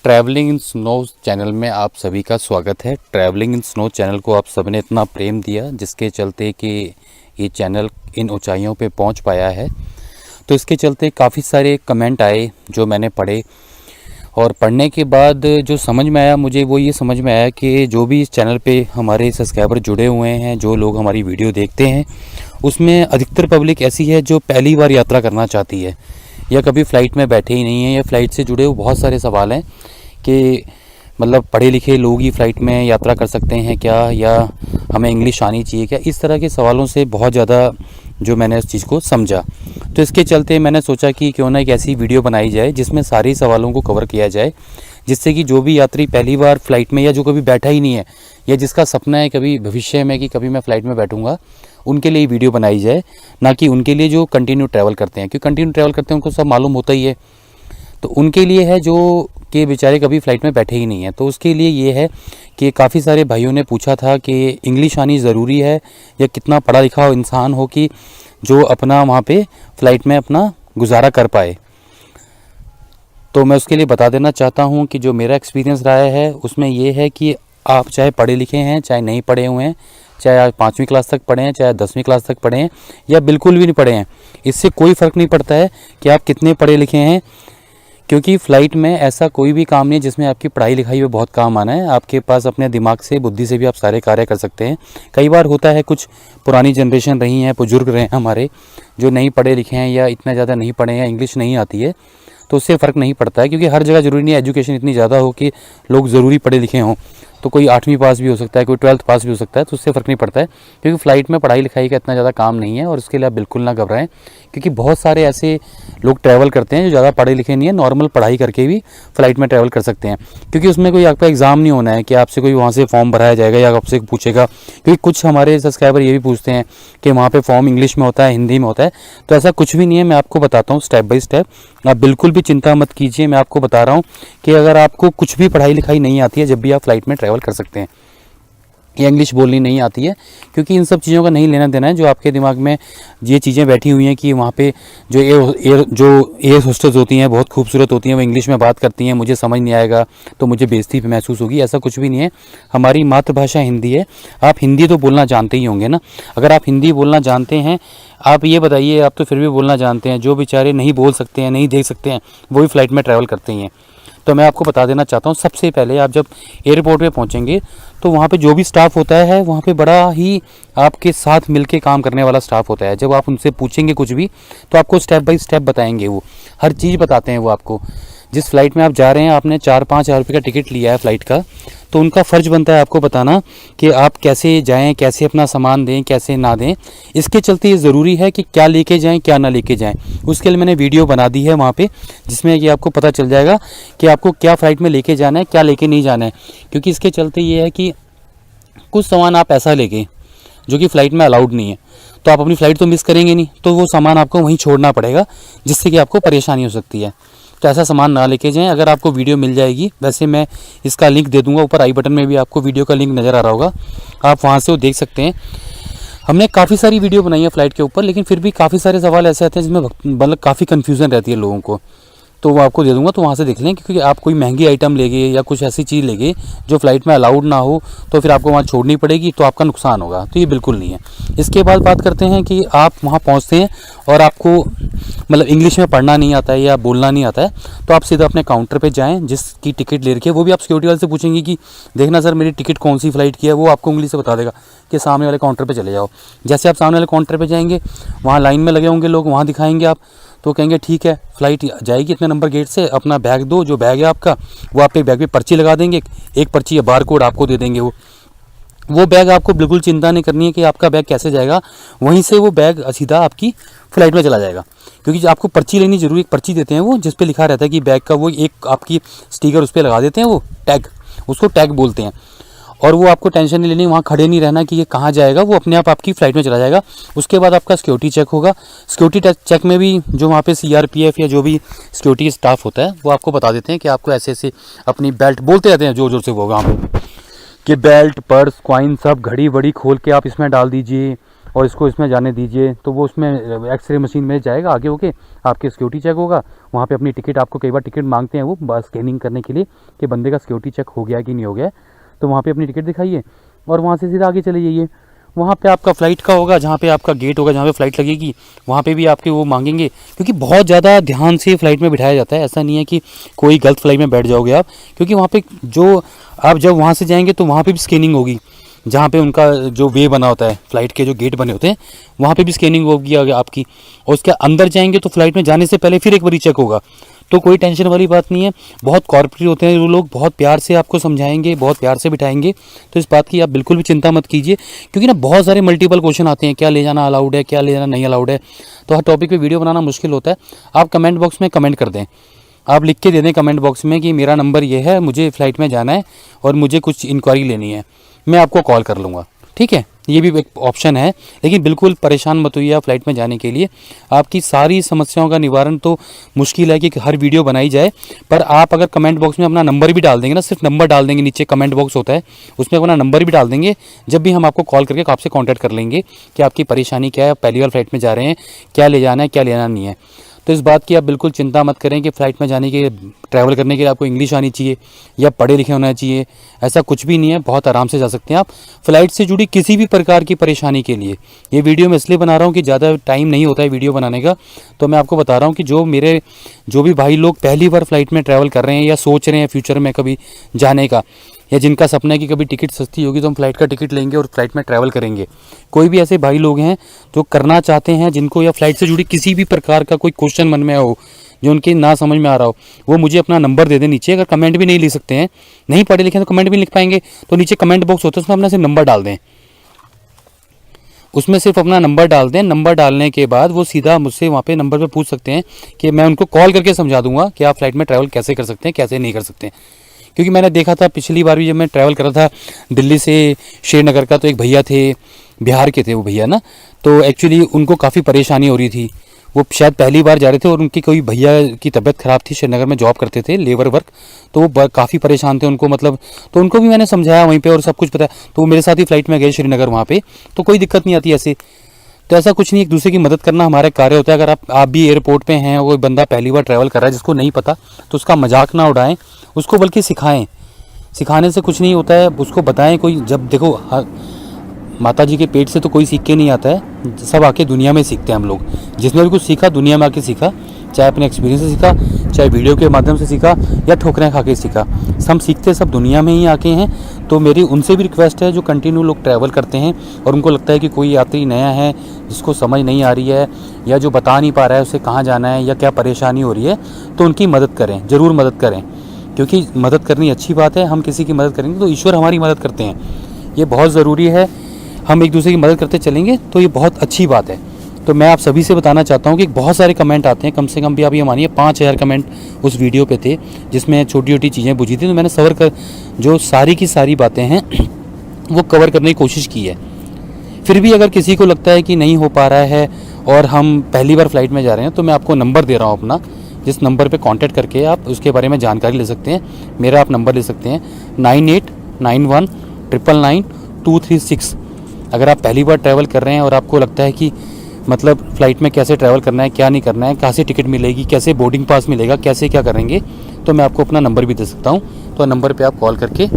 Travelling in snow channel में आप सभी का स्वागत है। ट्रैवलिंग इन स्नो चैनल को आप सबने इतना प्रेम दिया जिसके चलते कि ये चैनल इन ऊंचाइयों पे पहुंच पाया है। तो इसके चलते काफ़ी सारे कमेंट आए जो मैंने पढ़े, और पढ़ने के बाद जो समझ में आया मुझे वो ये समझ में आया कि जो भी इस चैनल पे हमारे सब्सक्राइबर जुड़े हुए हैं, जो लोग हमारी वीडियो देखते हैं, उसमें अधिकतर पब्लिक ऐसी है जो पहली बार यात्रा करना चाहती है या कभी फ़्लाइट में बैठे ही नहीं है, या फ़्लाइट से जुड़े हुए बहुत सारे सवाल हैं कि मतलब पढ़े लिखे लोग ही फ़्लाइट में यात्रा कर सकते हैं क्या, या हमें इंग्लिश आनी चाहिए क्या। इस तरह के सवालों से बहुत ज़्यादा जो मैंने इस चीज़ को समझा, तो इसके चलते मैंने सोचा कि क्यों ना एक ऐसी वीडियो बनाई जाए जिसमें सारे सवालों को कवर किया जाए, जिससे कि जो भी यात्री पहली बार फ़्लाइट में या जो कभी बैठा ही नहीं है या जिसका सपना है कभी भविष्य में कि कभी मैं फ़्लाइट में बैठूंगा, उनके लिए वीडियो बनाई जाए, ना कि उनके लिए जो कंटिन्यू ट्रैवल करते हैं। क्योंकि कंटिन्यू ट्रैवल करते हैं उनको सब मालूम होता ही है, तो उनके लिए है जो कि बेचारे कभी फ़्लाइट में बैठे ही नहीं हैं। तो उसके लिए ये है कि काफ़ी सारे भाइयों ने पूछा था कि इंग्लिश आनी ज़रूरी है या कितना पढ़ा लिखा हो इंसान हो कि जो अपना वहाँ पे फ़्लाइट में अपना गुजारा कर पाए। तो मैं उसके लिए बता देना चाहता हूँ कि जो मेरा एक्सपीरियंस रहा है उसमें ये है कि आप चाहे पढ़े लिखे हैं चाहे नहीं पढ़े हुए हैं, चाहे आप 5वीं क्लास तक पढ़े हैं चाहे 10वीं क्लास तक पढ़े हैं या बिल्कुल भी नहीं पढ़े हैं, इससे कोई फ़र्क नहीं पड़ता है कि आप कितने पढ़े लिखे हैं। क्योंकि फ़्लाइट में ऐसा कोई भी काम नहीं है जिसमें आपकी पढ़ाई लिखाई में बहुत काम आना है। आपके पास अपने दिमाग से, बुद्धि से भी आप सारे कार्य कर सकते हैं। कई बार होता है कुछ पुरानी जनरेशन रही हैं, बुजुर्ग रहे हैं हमारे, जो नहीं पढ़े लिखे हैं या इतना ज़्यादा नहीं पढ़े हैं, इंग्लिश नहीं आती है, तो उससे फ़र्क नहीं पड़ता है। क्योंकि हर जगह ज़रूरी नहीं है एजुकेशन इतनी ज़्यादा हो कि लोग ज़रूरी पढ़े लिखे हों। तो कोई 8वीं पास भी हो सकता है, कोई 12th पास भी हो सकता है, तो उससे फ़र्क नहीं पड़ता है। क्योंकि फ़्लाइट में पढ़ाई लिखाई का इतना ज़्यादा काम नहीं है, और इसके लिए आप बिल्कुल ना घबराएं। क्योंकि बहुत सारे ऐसे लोग ट्रैवल करते हैं जो ज़्यादा पढ़े लिखे नहीं है, नॉर्मल पढ़ाई करके भी फ़्लाइट में ट्रैवल कर सकते हैं। क्योंकि उसमें कोई आपका एग्ज़ाम नहीं होना है कि आपसे कोई वहाँ से फॉर्म भराया जाएगा या आपसे पूछेगा। क्योंकि कुछ हमारे सब्सक्राइबर ये भी पूछते हैं कि वहाँ पे फॉर्म इंग्लिश में होता है, हिंदी में होता है, तो ऐसा कुछ भी नहीं है। मैं आपको बताता हूँ स्टेप बाय स्टेप। आप बिल्कुल भी चिंता मत कीजिए। मैं आपको बता रहा हूँ कि अगर आपको कुछ भी पढ़ाई लिखाई नहीं आती है, जब भी आप फ़्लाइट में ट्रैवल कर सकते हैं, या इंग्लिश बोलनी नहीं आती है, क्योंकि इन सब चीज़ों का नहीं लेना देना है। जो आपके दिमाग में ये चीज़ें बैठी हुई हैं कि वहाँ पे जो एयर होस्टेस होती हैं बहुत खूबसूरत होती हैं, वो इंग्लिश में बात करती हैं, मुझे समझ नहीं आएगा तो मुझे बेइज्जती महसूस होगी, ऐसा कुछ भी नहीं है। हमारी मातृभाषा हिंदी है। आप हिंदी तो बोलना जानते ही होंगे ना। अगर आप हिंदी बोलना जानते हैं, आप ये बताइए, आप तो फिर भी बोलना जानते हैं, जो बेचारे नहीं बोल सकते हैं, नहीं देख सकते हैं, वो भी फ़्लाइट में ट्रैवल करते हैं। तो मैं आपको बता देना चाहता हूँ, सबसे पहले आप जब एयरपोर्ट पे पहुँचेंगे तो वहाँ पे जो भी स्टाफ होता है, वहाँ पे बड़ा ही आपके साथ मिलके काम करने वाला स्टाफ होता है। जब आप उनसे पूछेंगे कुछ भी तो आपको स्टेप बाय स्टेप बताएंगे, वो हर चीज़ बताते हैं वो आपको। जिस फ़्लाइट में आप जा रहे हैं, आपने 4-5 हज़ार रुपये का टिकट लिया है फ़्लाइट का, तो उनका फ़र्ज़ बनता है आपको बताना कि आप कैसे जाएं, कैसे अपना सामान दें, कैसे ना दें। इसके चलते ये ज़रूरी है कि क्या लेके जाएं, क्या ना लेके जाएं। उसके लिए मैंने वीडियो बना दी है वहाँ पे, जिसमें कि आपको पता चल जाएगा कि आपको क्या फ़्लाइट में लेके जाना है, क्या लेके नहीं जाना है। क्योंकि इसके चलते ये है कि कुछ सामान आप ऐसा लेके जो कि फ़्लाइट में अलाउड नहीं है, तो आप अपनी फ़्लाइट तो मिस करेंगे नहीं, तो वो सामान आपको वहीं छोड़ना पड़ेगा, जिससे कि आपको परेशानी हो सकती है। तो ऐसा सामान ना लेके जाएं। अगर आपको वीडियो मिल जाएगी, वैसे मैं इसका लिंक दे दूंगा ऊपर, आई बटन में भी आपको वीडियो का लिंक नज़र आ रहा होगा, आप वहां से वो देख सकते हैं। हमने काफ़ी सारी वीडियो बनाई है फ़्लाइट के ऊपर, लेकिन फिर भी काफ़ी सारे सवाल ऐसे आते हैं जिसमें मतलब काफ़ी कन्फ्यूज़न रहती है लोगों को, तो वो आपको दे दूंगा, तो वहाँ से देख लें। क्योंकि आप कोई महंगी आइटम लेंगे या कुछ ऐसी चीज़ लेंगे जो फ़्लाइट में अलाउड ना हो, तो फिर आपको वहाँ छोड़नी पड़ेगी, तो आपका नुकसान होगा। तो ये बिल्कुल नहीं है। इसके बाद बात करते हैं कि आप वहाँ पहुँचते हैं और आपको मतलब इंग्लिश में पढ़ना नहीं आता है या बोलना नहीं आता है, तो आप सीधा अपने काउंटर पे जाएँ जिसकी टिकट ले रखी है। वो भी आप सिक्योरिटी वाले से पूछेंगे कि देखना सर मेरी टिकट कौन सी फ़्लाइट की है, वो आपको उंगली से बता देगा कि सामने वाले काउंटर पे चले जाओ। जैसे आप सामने वाले काउंटर पे जाएंगे, वहाँ लाइन में लगे होंगे लोग, वहाँ दिखाएंगे आप, तो कहेंगे ठीक है फ़्लाइट जाएगी इतने नंबर गेट से, अपना बैग दो, जो बैग है आपका वो आपके बैग पे पर्ची लगा देंगे, एक पर्ची या बार कोड आपको दे देंगे। वो बैग आपको बिल्कुल चिंता नहीं करनी है कि आपका बैग कैसे जाएगा, वहीं से वो बैग सीधा आपकी फ़्लाइट में चला जाएगा। क्योंकि आपको पर्ची लेनी जरूरी, एक पर्ची देते हैं वो जिस पे लिखा रहता है कि बैग का, वो एक आपकी स्टिकर उस पर लगा देते हैं, वो टैग, उसको टैग बोलते हैं। और वो आपको टेंशन नहीं लेनी, वहाँ खड़े नहीं रहना कि ये कहाँ जाएगा, वो अपने आप आपकी फ़्लाइट में चला जाएगा। उसके बाद आपका सिक्योरिटी चेक होगा। सिक्योरिटी चेक में भी जो वहाँ पे CRPF या जो भी सिक्योरिटी स्टाफ होता है, वो आपको बता देते हैं कि आपको ऐसे ऐसे अपनी बेल्ट, बोलते रहते हैं जोर जोर से वो वहाँ पे कि बेल्ट, पर्स, कॉइन सब, घड़ी वड़ी खोल के आप इसमें डाल दीजिए, और इसको इसमें जाने दीजिए, तो वो उसमें एक्सरे मशीन में जाएगा, आगे होके आपके सिक्योरिटी चेक होगा, वहाँ पे अपनी टिकट, आपको कई बार टिकट मांगते हैं वो स्कैनिंग करने के लिए कि बंदे का सिक्योरिटी चेक हो गया कि नहीं हो गया, तो वहाँ पे अपनी टिकट दिखाइए और वहाँ से सीधा आगे चले जाइए। वहाँ पे आपका फ़्लाइट का होगा, जहाँ पे आपका गेट होगा, जहाँ पे फ़्लाइट लगेगी, वहाँ पे भी आपके वो मांगेंगे, क्योंकि बहुत ज़्यादा ध्यान से फ़्लाइट में बिठाया जाता है। ऐसा नहीं है कि कोई गलत फ़्लाइट में बैठ जाओगे आप, क्योंकि वहाँ पे जो आप जब वहाँ से जाएंगे तो वहाँ पे भी स्कैनिंग होगी, जहाँ पे उनका जो वे बना होता है, फ़्लाइट के जो गेट बने होते हैं, वहाँ पे भी स्कैनिंग होगी आपकी। और उसके अंदर जाएंगे तो फ़्लाइट में जाने से पहले फिर एक बारी चेक होगा। तो कोई टेंशन वाली बात नहीं है, बहुत कॉर्पोरेट होते हैं वो लोग, बहुत प्यार से आपको समझाएंगे, बहुत प्यार से बिठाएंगे। तो इस बात की आप बिल्कुल भी चिंता मत कीजिए, क्योंकि ना बहुत सारे मल्टीपल क्वेश्चन आते हैं, क्या ले जाना अलाउड है, क्या ले जाना नहीं अलाउड है। तो हर टॉपिक पे वीडियो बनाना मुश्किल होता है। आप कमेंट बॉक्स में कमेंट कर दें, आप लिख के दे दें कमेंट बॉक्स में कि मेरा नंबर ये है, मुझे फ़्लाइट में जाना है और मुझे कुछ इंक्वायरी लेनी है, मैं आपको कॉल कर लूँगा, ठीक है। ये भी एक ऑप्शन है, लेकिन बिल्कुल परेशान मत होइए आप फ़्लाइट में जाने के लिए। आपकी सारी समस्याओं का निवारण तो मुश्किल है कि हर वीडियो बनाई जाए, पर आप अगर कमेंट बॉक्स में अपना नंबर भी डाल देंगे ना, सिर्फ नंबर डाल देंगे, नीचे कमेंट बॉक्स होता है उसमें अपना नंबर भी डाल देंगे, जब भी हम आपको कॉल करके आपसे कॉन्टैक्ट कर लेंगे कि आपकी परेशानी क्या है, आप पहली बार फ़्लाइट में जा रहे हैं, क्या ले जाना है, क्या लेना नहीं है। तो इस बात की आप बिल्कुल चिंता मत करें कि फ़्लाइट में जाने के ट्रैवल करने के लिए आपको इंग्लिश आनी चाहिए या पढ़े लिखे होना चाहिए, ऐसा कुछ भी नहीं है। बहुत आराम से जा सकते हैं आप। फ़्लाइट से जुड़ी किसी भी प्रकार की परेशानी के लिए ये वीडियो मैं इसलिए बना रहा हूँ कि ज़्यादा टाइम नहीं होता है वीडियो बनाने का, तो मैं आपको बता रहा हूँ कि जो भी भाई लोग पहली बार फ़्लाइट में ट्रैवल कर रहे हैं या सोच रहे हैं फ्यूचर में कभी जाने का, या जिनका सपना है कि कभी टिकट सस्ती होगी तो हम फ़्लाइट का टिकट लेंगे और फ़्लाइट में ट्रैवल करेंगे, कोई भी ऐसे भाई लोग हैं जो करना चाहते हैं, जिनको या फ़्लाइट से जुड़ी किसी भी प्रकार का कोई क्वेश्चन मन में हो, जो उनके ना समझ में आ रहा हो, वो मुझे अपना नंबर दे दें नीचे। अगर कमेंट भी नहीं लिख सकते हैं, नहीं पढ़े लिखे तो कमेंट भी नहीं लिख पाएंगे, तो नीचे कमेंट बॉक्स होता है, उसमें अपना सिर्फ नंबर डाल दें, उसमें सिर्फ अपना नंबर डाल दें। नंबर डालने के बाद वो सीधा मुझसे वहाँ पे नंबर पे पूछ सकते हैं कि मैं उनको कॉल करके समझा दूंगा कि आप फ़्लाइट में ट्रैवल कैसे कर सकते हैं, कैसे नहीं कर सकते हैं। क्योंकि मैंने देखा था पिछली बार भी जब मैं ट्रैवल कर रहा था दिल्ली से श्रीनगर का, तो एक भैया थे, बिहार के थे वो भैया ना, तो एक्चुअली उनको काफ़ी परेशानी हो रही थी। वो शायद पहली बार जा रहे थे और उनकी कोई भैया की तबीयत ख़राब थी, श्रीनगर में जॉब करते थे, लेबर वर्क, तो वो काफ़ी परेशान थे उनको, मतलब तो उनको भी मैंने समझाया वहीं पे और सब कुछ बताया, तो वो मेरे साथ ही फ़्लाइट में गए श्रीनगर वहाँ पे, तो कोई दिक्कत नहीं आती ऐसे। तो ऐसा कुछ नहीं, एक दूसरे की मदद करना हमारा कार्य होता है। अगर आप भी एयरपोर्ट पे हैं, कोई बंदा पहली बार ट्रैवल कर रहा है जिसको नहीं पता, तो उसका मजाक ना उड़ाएं, उसको बल्कि सिखाएं। सिखाने से कुछ नहीं होता है, उसको बताएं। कोई जब देखो माता जी के पेट से तो कोई सीख के नहीं आता है, सब आके दुनिया में सीखते हैं हम लोग। जिसने भी कुछ सीखा दुनिया में आके सीखा, चाहे अपने एक्सपीरियंस से सीखा, चाहे वीडियो के माध्यम से सीखा या ठोकरें खा के सीखा, हम सीखते सब दुनिया में ही आके हैं। तो मेरी उनसे भी रिक्वेस्ट है जो कंटिन्यू लोग ट्रैवल करते हैं और उनको लगता है कि कोई यात्री नया है जिसको समझ नहीं आ रही है या जो बता नहीं पा रहा है उसे कहाँ जाना है या क्या परेशानी हो रही है, तो उनकी मदद करें, ज़रूर मदद करें, क्योंकि मदद करनी अच्छी बात है। हम किसी की मदद करेंगे तो ईश्वर हमारी मदद करते हैं, ये बहुत ज़रूरी है। हम एक दूसरे की मदद करते चलेंगे तो ये बहुत अच्छी बात है। तो मैं आप सभी से बताना चाहता हूँ कि बहुत सारे कमेंट आते हैं, कम से कम भी आप ये मानिए 5000 कमेंट उस वीडियो पे थे जिसमें छोटी छोटी चीज़ें पूछी थी, तो मैंने जो सारी की सारी बातें हैं वो कवर करने की कोशिश की है। फिर भी अगर किसी को लगता है कि नहीं हो पा रहा है और हम पहली बार फ्लाइट में जा रहे हैं, तो मैं आपको नंबर दे रहा हूँ अपना, जिस नंबर पे कांटेक्ट करके आप उसके बारे में जानकारी ले सकते हैं। मेरा आप नंबर ले सकते हैं 9891999236। अगर आप पहली बार ट्रैवल कर रहे हैं और आपको लगता है कि मतलब फ़्लाइट में कैसे ट्रैवल करना है, क्या नहीं करना है, कहाँ से टिकट मिलेगी, कैसे बोर्डिंग पास मिलेगा, कैसे क्या करेंगे, तो मैं आपको अपना नंबर भी दे सकता हूँ। तो नंबर पे आप कॉल करके